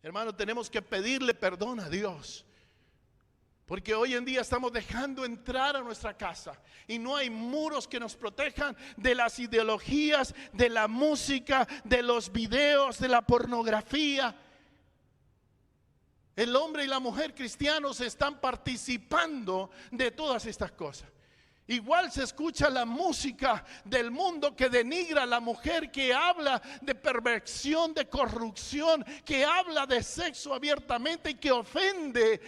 Hermano, tenemos que pedirle perdón a Dios. Porque hoy en día estamos dejando entrar a nuestra casa y no hay muros que nos protejan de las ideologías, de la música, de los videos, de la pornografía. El hombre y la mujer cristianos están participando de todas estas cosas. Igual se escucha la música del mundo que denigra a la mujer, que habla de perversión, de corrupción, que habla de sexo abiertamente y que ofende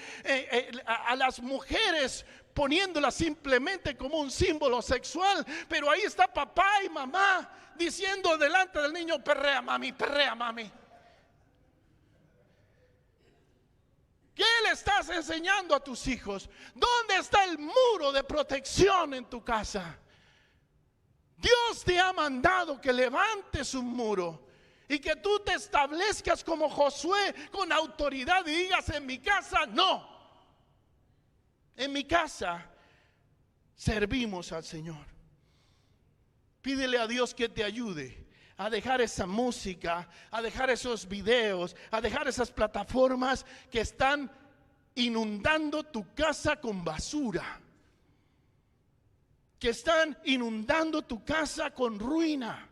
a las mujeres, poniéndolas simplemente como un símbolo sexual. Pero ahí está papá y mamá diciendo delante del niño: perrea mami, perrea mami. ¿Qué le estás enseñando a tus hijos? ¿Dónde está el muro de protección en tu casa? Dios te ha mandado que levantes un muro y que tú te establezcas como Josué con autoridad y digas: en mi casa no. En mi casa servimos al Señor. Pídele a Dios que te ayude a dejar esa música, a dejar esos videos, a dejar esas plataformas que están inundando tu casa con basura, que están inundando tu casa con ruina.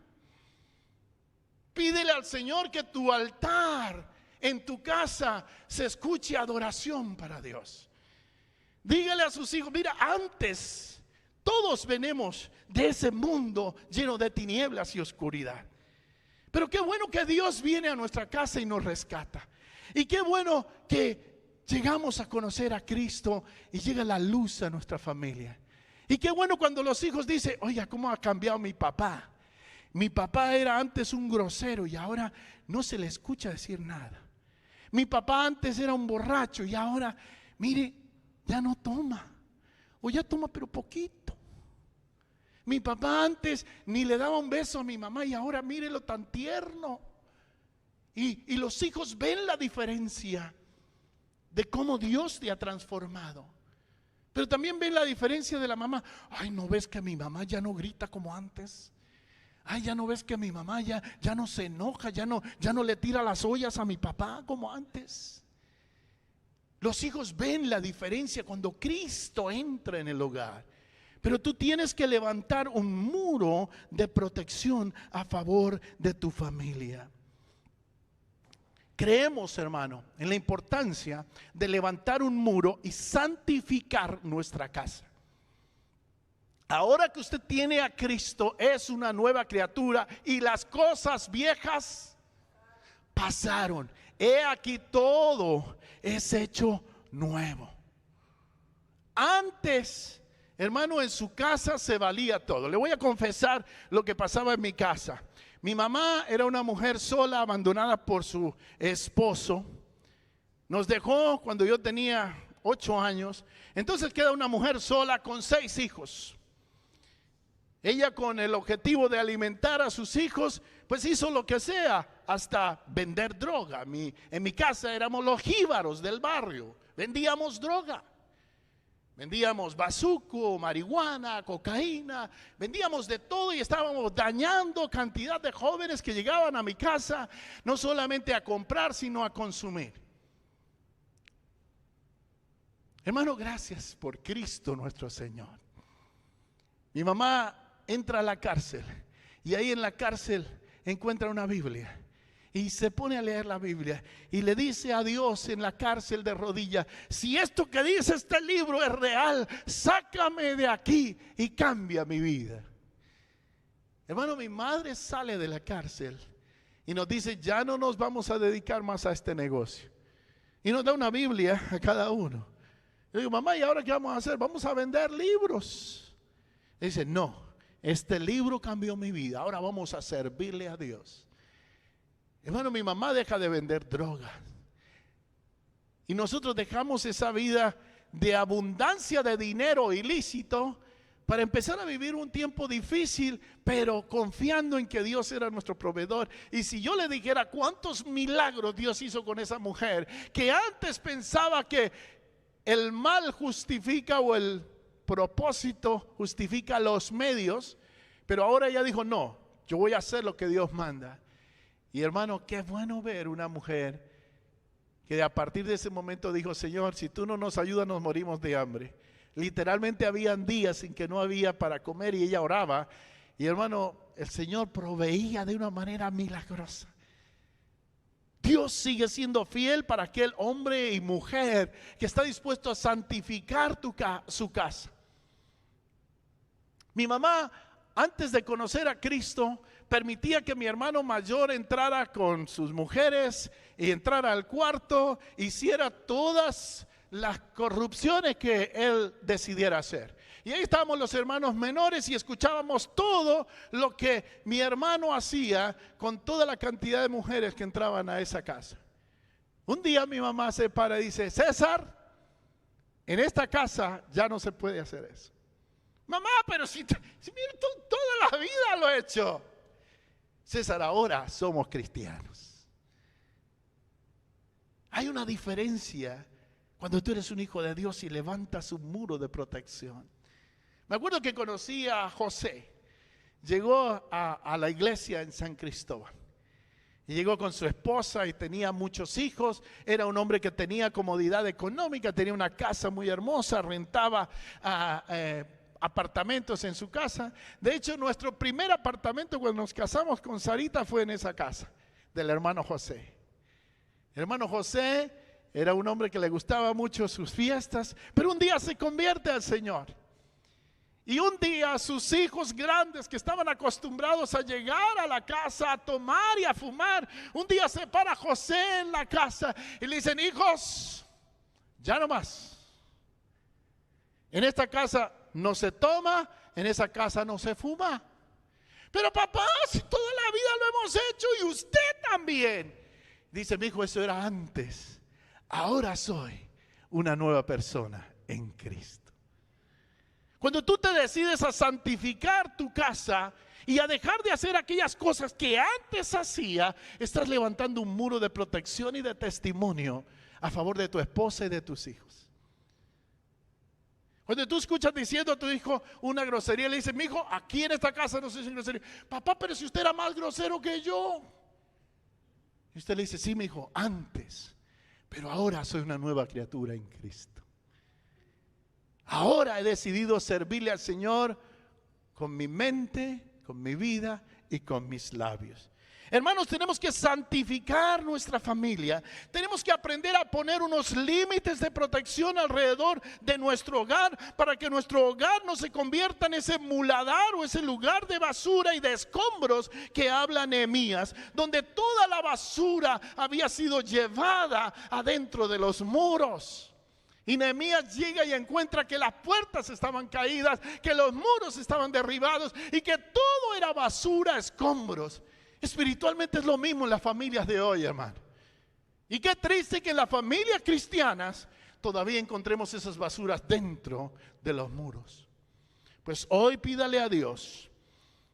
Pídele al Señor que tu altar en tu casa se escuche adoración para Dios. Dígale a sus hijos: mira, antes todos venimos de ese mundo lleno de tinieblas y oscuridad. Pero qué bueno que Dios viene a nuestra casa y nos rescata. Y qué bueno que llegamos a conocer a Cristo y llega la luz a nuestra familia. Y qué bueno cuando los hijos dicen: oiga, ¿cómo ha cambiado mi papá? Mi papá era antes un grosero y ahora no se le escucha decir nada. Mi papá antes era un borracho y ahora, mire, ya no toma. O ya toma pero poquito. Mi papá antes ni le daba un beso a mi mamá y ahora mírelo tan tierno. Y los hijos ven la diferencia de cómo Dios te ha transformado. Pero también ven la diferencia de la mamá. Ay, ¿no ves que mi mamá ya no grita como antes? Ay, ¿ya no ves que mi mamá ya no se enoja, ya no le tira las ollas a mi papá como antes? Los hijos ven la diferencia cuando Cristo entra en el hogar. Pero tú tienes que levantar un muro de protección a favor de tu familia. Creemos, hermano, en la importancia de levantar un muro y santificar nuestra casa. Ahora que usted tiene a Cristo, es una nueva criatura y las cosas viejas pasaron. He aquí, todo es hecho nuevo. Antes, hermano, en su casa se valía todo. Le voy a confesar lo que pasaba en mi casa. Mi mamá era una mujer sola, abandonada por su esposo. Nos dejó cuando yo tenía 8 años. Entonces queda una mujer sola con 6 hijos. Ella, con el objetivo de alimentar a sus hijos, pues hizo lo que sea, hasta vender droga. En mi casa éramos los jíbaros del barrio. Vendíamos droga. Vendíamos bazuco, marihuana, cocaína, vendíamos de todo y estábamos dañando cantidad de jóvenes que llegaban a mi casa, no solamente a comprar, sino a consumir. Hermano, gracias por Cristo nuestro Señor. Mi mamá entra a la cárcel y ahí en la cárcel encuentra una Biblia. Y se pone a leer la Biblia y le dice a Dios en la cárcel de rodillas: si esto que dice este libro es real, sácame de aquí y cambia mi vida. Hermano, mi madre sale de la cárcel y nos dice: ya no nos vamos a dedicar más a este negocio. Y nos da una Biblia a cada uno. Yo digo: mamá, ¿y ahora qué vamos a hacer? Vamos a vender libros. Dice: no, este libro cambió mi vida, ahora vamos a servirle a Dios. Hermano, mi mamá deja de vender drogas y nosotros dejamos esa vida de abundancia de dinero ilícito para empezar a vivir un tiempo difícil, pero confiando en que Dios era nuestro proveedor. Y si yo le dijera cuántos milagros Dios hizo con esa mujer, que antes pensaba que el mal justifica o el propósito justifica los medios, pero ahora ella dijo: no, yo voy a hacer lo que Dios manda. Y hermano, qué bueno ver una mujer que a partir de ese momento dijo: Señor, si tú no nos ayudas, nos morimos de hambre. Literalmente habían días en que no había para comer y ella oraba. Y hermano, el Señor proveía de una manera milagrosa. Dios sigue siendo fiel para aquel hombre y mujer que está dispuesto a santificar su casa. Mi mamá, antes de conocer a Cristo, permitía que mi hermano mayor entrara con sus mujeres y entrara al cuarto, hiciera todas las corrupciones que él decidiera hacer. Y ahí estábamos los hermanos menores y escuchábamos todo lo que mi hermano hacía con toda la cantidad de mujeres que entraban a esa casa. Un día mi mamá se para y dice: César, en esta casa ya no se puede hacer eso. Mamá, pero si mira, toda la vida lo he hecho. César, ahora somos cristianos. Hay una diferencia cuando tú eres un hijo de Dios y levantas un muro de protección. Me acuerdo que conocí a José. Llegó a la iglesia en San Cristóbal. Y llegó con su esposa y tenía muchos hijos. Era un hombre que tenía comodidad económica, tenía una casa muy hermosa, rentaba apartamentos en su casa. De hecho, nuestro primer apartamento cuando nos casamos con Sarita fue en esa casa del hermano José. El hermano José era un hombre que le gustaba mucho sus fiestas, pero un día se convierte al Señor. Y un día sus hijos grandes, que estaban acostumbrados a llegar a la casa a tomar y a fumar, un día se para José en la casa y le dicen: hijos, ya no más. En esta casa no se toma, en esa casa no se fuma. Pero papá, si toda la vida lo hemos hecho y usted también. Dice: mi hijo, eso era antes. Ahora soy una nueva persona en Cristo. Cuando tú te decides a santificar tu casa y a dejar de hacer aquellas cosas que antes hacía, estás levantando un muro de protección y de testimonio a favor de tu esposa y de tus hijos. Cuando tú escuchas diciendo a tu hijo una grosería, le dices: mi hijo, aquí en esta casa no se dice grosería. Papá, pero si usted era más grosero que yo. Y usted le dice: sí, mi hijo, antes, pero ahora soy una nueva criatura en Cristo. Ahora he decidido servirle al Señor con mi mente, con mi vida y con mis labios. Hermanos, tenemos que santificar nuestra familia. Tenemos que aprender a poner unos límites de protección alrededor de nuestro hogar, para que nuestro hogar no se convierta en ese muladar o ese lugar de basura y de escombros que habla Nehemías, donde toda la basura había sido llevada adentro de los muros. Y Nehemías llega y encuentra que las puertas estaban caídas, que los muros estaban derribados y que todo era basura, escombros. Espiritualmente es lo mismo en las familias de hoy, hermano. Y qué triste que en las familias cristianas todavía encontremos esas basuras dentro de los muros. Pues hoy pídale a Dios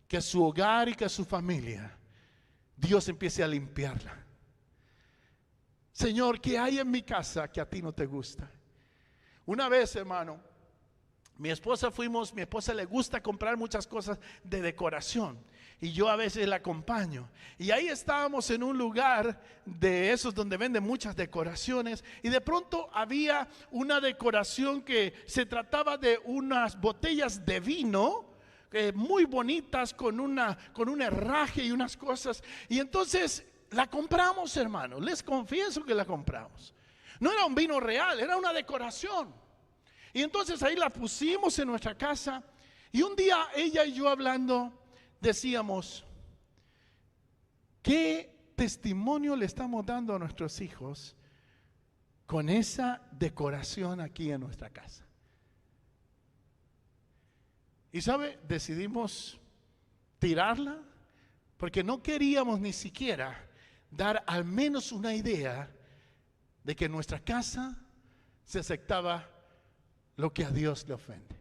que su hogar y que su familia, Dios empiece a limpiarla. Señor, ¿qué hay en mi casa que a ti no te gusta? Una vez, hermano, mi esposa le gusta comprar muchas cosas de decoración y yo a veces la acompaño. Y ahí estábamos en un lugar de esos donde venden muchas decoraciones y de pronto había una decoración que se trataba de unas botellas de vino muy bonitas con un herraje y unas cosas. Y entonces la compramos, hermano, les confieso que la compramos. No era un vino real, era una decoración. Y entonces ahí la pusimos en nuestra casa. Y un día ella y yo hablando decíamos: ¿qué testimonio le estamos dando a nuestros hijos con esa decoración aquí en nuestra casa? Y sabe, decidimos tirarla porque no queríamos ni siquiera dar al menos una idea de que en nuestra casa se aceptaba lo que a Dios le ofende.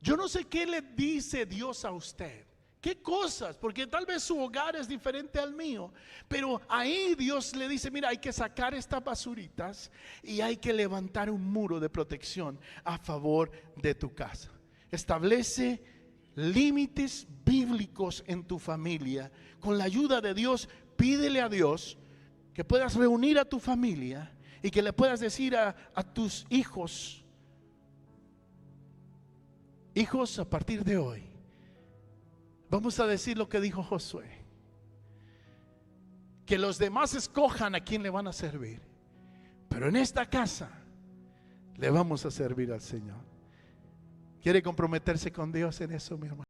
Yo no sé qué le dice Dios a usted, qué cosas, porque tal vez su hogar es diferente al mío, pero ahí Dios le dice: mira, hay que sacar estas basuritas y hay que levantar un muro de protección a favor de tu casa. Establece límites bíblicos en tu familia. Con la ayuda de Dios, pídele a Dios que puedas reunir a tu familia y que le puedas decir a tus hijos: hijos, a partir de hoy vamos a decir lo que dijo Josué, que los demás escojan a quién le van a servir, pero en esta casa le vamos a servir al Señor. ¿Quiere comprometerse con Dios en eso, mi hermano?